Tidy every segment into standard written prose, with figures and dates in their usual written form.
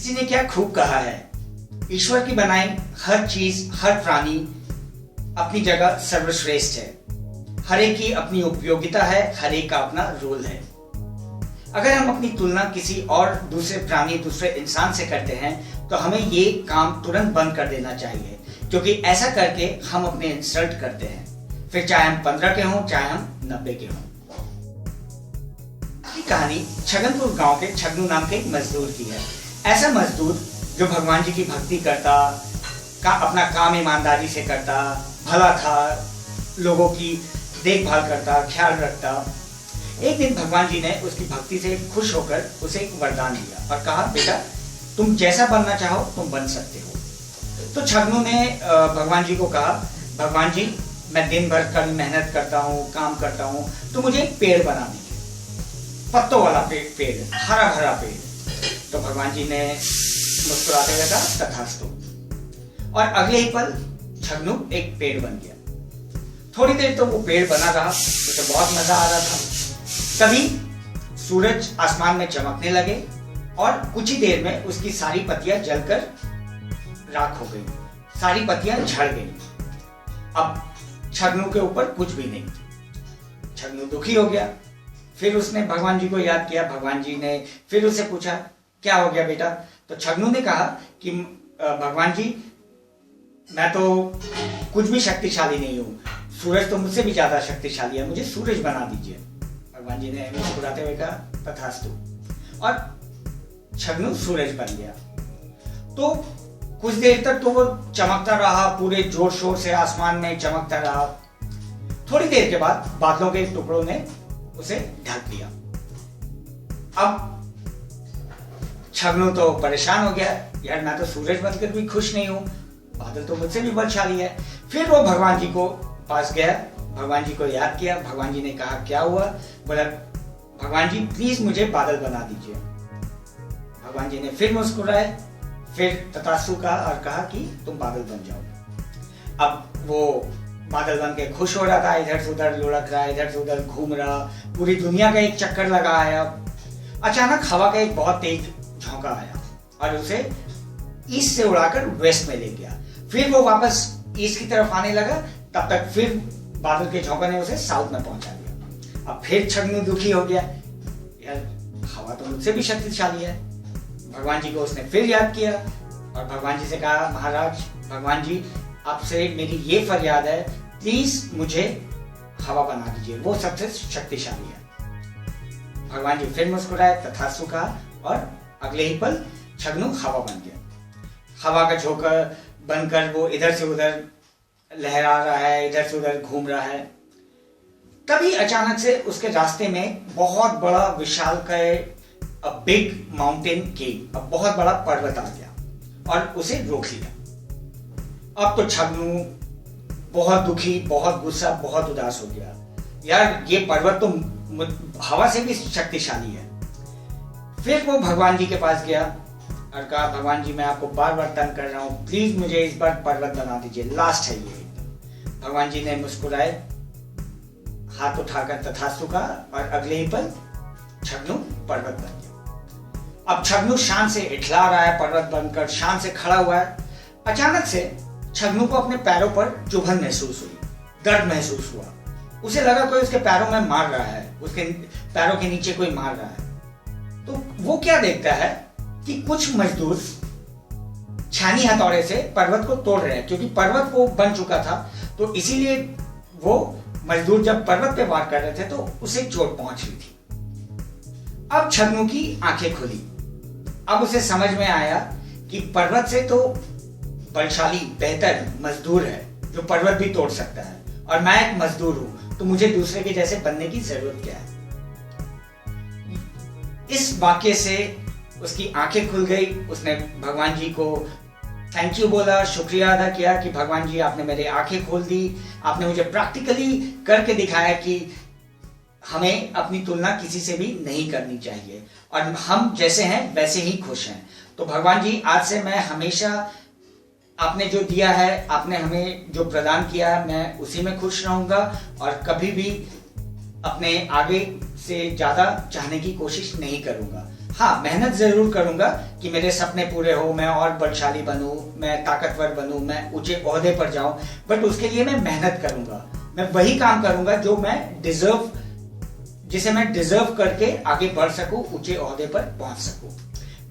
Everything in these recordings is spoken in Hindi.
किसी ने क्या खूब कहा है, ईश्वर की बनाई हर चीज, हर प्राणी अपनी जगह सर्वश्रेष्ठ है। हर एक की अपनी उपयोगिता है, हर एक का अपना रोल है। अगर हम अपनी तुलना किसी और दूसरे प्राणी, दूसरे इंसान से करते हैं तो हमें ये काम तुरंत बंद कर देना चाहिए, क्योंकि ऐसा करके हम अपने इंसल्ट करते हैं, फिर चाहे हम 15 के हों, चाहे हम 90 के हों। कहानी छगनपुर गांव के छगनू नाम के एक मजदूर की है। ऐसा मजदूर जो भगवान जी की भक्ति करता, अपना काम ईमानदारी से करता, भला था, लोगों की देखभाल करता, ख्याल रखता। एक दिन भगवान जी ने उसकी भक्ति से खुश होकर उसे एक वरदान दिया और कहा, बेटा तुम जैसा बनना चाहो तुम बन सकते हो। तो छगनू ने भगवान जी को कहा, भगवान जी मैं दिन भर कड़ी मेहनत करता हूँ, काम करता हूँ, तो मुझे एक पेड़ बना दीजिए, पत्तों वाला पेड़, हरा भरा पेड़। तो भगवान जी ने मुस्कुराते हुए कहा, तथास्तु। और अगले ही पल छगनू एक पेड़ बन गया। थोड़ी देर तो वो पेड़ बना रहा, उसे बहुत मजा आ रहा था। तभी सूरज आसमान में चमकने लगे और कुछ ही देर में उसकी सारी पत्तियां जलकर राख हो गई, सारी पत्तियां झड़ गई। अब छगनू के ऊपर कुछ भी नहीं। छगनू दुखी हो गया। फिर उसने भगवान जी को याद किया। भगवान जी ने फिर उससे पूछा, क्या हो गया बेटा? तो छगनू ने कहा कि भगवान जी मैं तो कुछ भी शक्तिशाली नहीं हूँ, सूरज तो मुझसे भी ज्यादा शक्तिशाली है, मुझे सूरज बना दीजिए। भगवान जी ने मुस्कुराते हुए कहा, तथास्तु। और छगनू सूरज बन गया। तो कुछ देर तक तो वो चमकता रहा, पूरे जोर शोर से आसमान में चमकता रहा। थोड़ी देर के बाद बादलों के टुकड़ों ने उसे ढक दिया। अब छगनू तो परेशान हो गया, यार मैं तो सूरज बनकर भी खुश नहीं हूं, बादल तो मुझसे भी बलशाली है। फिर वो भगवान जी को पास गया, भगवान जी को याद किया। भगवान जी ने कहा, क्या हुआ? बोला, भगवान जी प्लीज मुझे बादल बना दीजिए। भगवान जी ने फिर मुस्कुराए, फिर तथास्तु कहा और कहा कि तुम बादल बन जाओ। अब वो बादल बन के खुश हो रहा था, इधर से उधर लुढ़क रहा, इधर से उधर घूम रहा, पूरी दुनिया का एक चक्कर लगा आया। अचानक हवा का एक बहुत तेज झोंका आया और उसे ईस्ट से उड़ाकर वेस्ट में ले गया। फिर वो वापस ईस्ट की तरफ आने लगा, तब तक फिर बादल के झोंका ने उसे साउथ में पहुंचा दिया। अब फिर छगनू दुखी हो गया, यार हवा तो मुझसे भी शक्तिशाली है। भगवान जी को उसने फिर याद किया और भगवान जी से कहा, महाराज भगवान जी आपसे मेरी ये फरियाद है, प्लीज मुझे हवा बना दीजिए, वो सबसे शक्तिशाली है। भगवान जी फिर मुस्कुराए, तथास्तु कहा और अगले ही पल छगनू हवा बन गया। हवा का झोंका बनकर वो इधर से उधर लहरा रहा है, इधर से उधर घूम रहा है। तभी अचानक से उसके रास्ते में बहुत बड़ा विशालकाय बिग माउंटेन केव, बहुत बड़ा पर्वत आ गया और उसे रोक लिया। अब तो छगनू बहुत दुखी, बहुत गुस्सा, बहुत उदास हो गया, यार ये पर्वत तो हवा से भी शक्तिशाली है। फिर वो भगवान जी के पास गया और कहा, भगवान जी मैं आपको बार बार तंग कर रहा हूं, प्लीज मुझे इस बार पर्वत बना दीजिए, लास्ट है ये। भगवान जी ने मुस्कुराए, हाथ उठाकर तथास्तु कहा और अगले ही पल छगनू पर्वत बन गया। अब छगनू शान से इठला रहा है, पर्वत बनकर शान से खड़ा हुआ है। अचानक से छगनू को अपने पैरों पर चुभन महसूस हुई, दर्द महसूस हुआ। उसे लगा कोई उसके पैरों में मार रहा है, उसके पैरों के नीचे कोई मार रहा है। तो वो क्या देखता है कि कुछ मजदूर छानी हथौड़े से पर्वत को तोड़ रहे हैं, क्योंकि पर्वत वो बन चुका था, तो इसीलिए वो मजदूर जब पर्वत पे वार कर रहे थे तो उसे चोट पहुंच रही थी। अब छगनू की आंखें खुली। अब उसे समझ में आया कि पर्वत से तो बलशाली बेहतर मजदूर है जो पर्वत भी तोड़ सकता है, और मैं एक मजदूर हूं, तो मुझे दूसरे के जैसे बनने की जरूरत क्या है। इस वाक्य से उसकी आंखें खुल गई। उसने भगवान जी को थैंक यू बोला, शुक्रिया अदा किया कि भगवान जी आपने मेरी आंखें खोल दी, आपने मुझे प्रैक्टिकली करके दिखाया कि हमें अपनी तुलना किसी से भी नहीं करनी चाहिए और हम जैसे हैं वैसे ही खुश हैं। तो भगवान जी आज से मैं हमेशा आपने जो दिया है, आपने हमें जो प्रदान किया है, मैं उसी में खुश रहूंगा और कभी भी अपने आगे से ज्यादा चाहने की कोशिश नहीं करूंगा। हाँ, मेहनत जरूर करूंगा कि मेरे सपने पूरे हो, मैं और बलशाली बनूं, मैं ताकतवर बनूं, मैं ऊंचे ओहदे पर जाऊं, बट उसके लिए मैं मेहनत करूंगा। मैं वही काम करूंगा जो जिसे मैं डिजर्व करके आगे बढ़ सकूं, ऊंचे ओहदे पर पहुंच सकूं।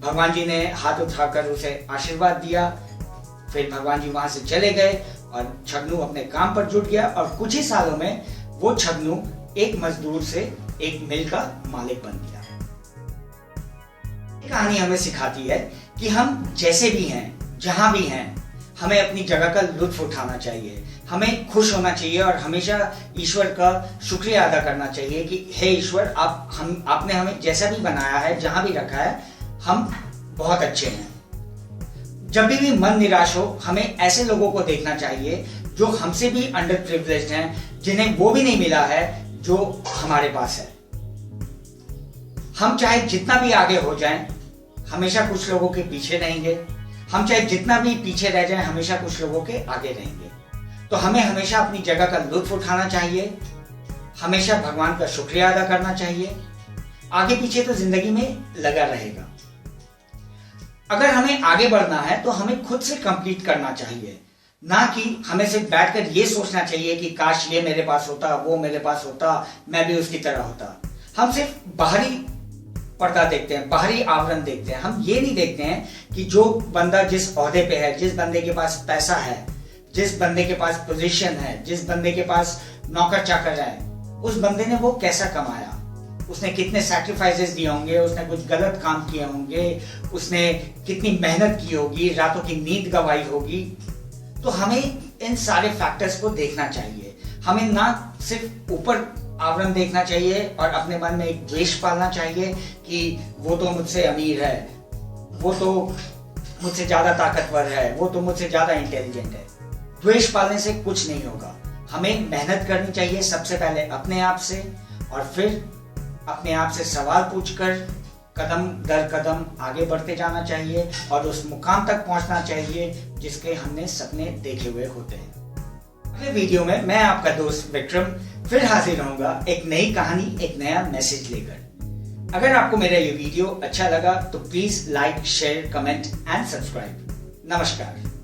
भगवान जी ने हाथ उठाकर उसे आशीर्वाद दिया, फिर भगवान जी वहां से चले गए और छगनू अपने काम पर जुट गया और कुछ ही सालों में वो छगनू एक मजदूर से एक मिल का मालिक बन गया। ये कहानी हमें सिखाती है कि हम जैसे भी हैं, जहां भी हैं, हमें अपनी जगह का लुत्फ उठाना चाहिए, हमें खुश होना चाहिए और हमेशा ईश्वर का शुक्रिया अदा करना चाहिए कि हे ईश्वर, आपने हमें जैसा भी बनाया है, जहां भी रखा है, हम बहुत अच्छे हैं। जब भी मन निराश हो, हमें ऐसे लोगों को देखना चाहिए जो हमसे भी अंडर प्रिविलेज्ड हैं, जिन्हें वो भी नहीं मिला है जो हमारे पास है। हम चाहे जितना भी आगे हो जाएं, हमेशा कुछ लोगों के पीछे रहेंगे। हम चाहे जितना भी पीछे रह जाएं, हमेशा कुछ लोगों के आगे रहेंगे। तो हमें हमेशा अपनी जगह का लुत्फ उठाना चाहिए, हमेशा भगवान का शुक्रिया अदा करना चाहिए। आगे पीछे तो जिंदगी में लगा रहेगा। अगर हमें आगे बढ़ना है तो हमें खुद से कंप्लीट करना चाहिए, ना कि हमें सिर्फ बैठकर ये सोचना चाहिए कि काश ये मेरे पास होता, वो मेरे पास होता, मैं भी उसकी तरह होता। हम सिर्फ बाहरी पर्दा देखते हैं, बाहरी आवरण देखते हैं। हम ये नहीं देखते हैं कि जो बंदा जिस ओहदे पे है, जिस बंदे के पास पैसा है, जिस बंदे के पास पोजीशन है, जिस बंदे के पास नौकर चाकर है, उस बंदे ने वो कैसा कमाया, उसने कितने सैक्रिफाइसेस दिए होंगे, उसने कुछ गलत काम किए होंगे, उसने कितनी मेहनत की होगी, रातों की नींद गंवाई होगी। तो हमें इन सारे फैक्टर्स को देखना चाहिए। हमें ना सिर्फ ऊपर आवरण देखना चाहिए और अपने मन में एक द्वेष पालना चाहिए कि वो तो मुझसे अमीर है, वो तो मुझसे ज्यादा ताकतवर है, वो तो मुझसे ज्यादा इंटेलिजेंट है। द्वेष पालने से कुछ नहीं होगा। हमें मेहनत करनी चाहिए सबसे पहले अपने आप से, और फिर अपने आप से सवाल पूछकर कदम दर कदम आगे बढ़ते जाना चाहिए और उस मुकाम तक पहुंचना चाहिए जिसके हमने सपने देखे हुए होते हैं। अगले वीडियो में मैं आपका दोस्त विक्रम फिर हाजिर रहूंगा एक नई कहानी, एक नया मैसेज लेकर। अगर आपको मेरा ये वीडियो अच्छा लगा तो please like, share, comment and subscribe. नमस्कार।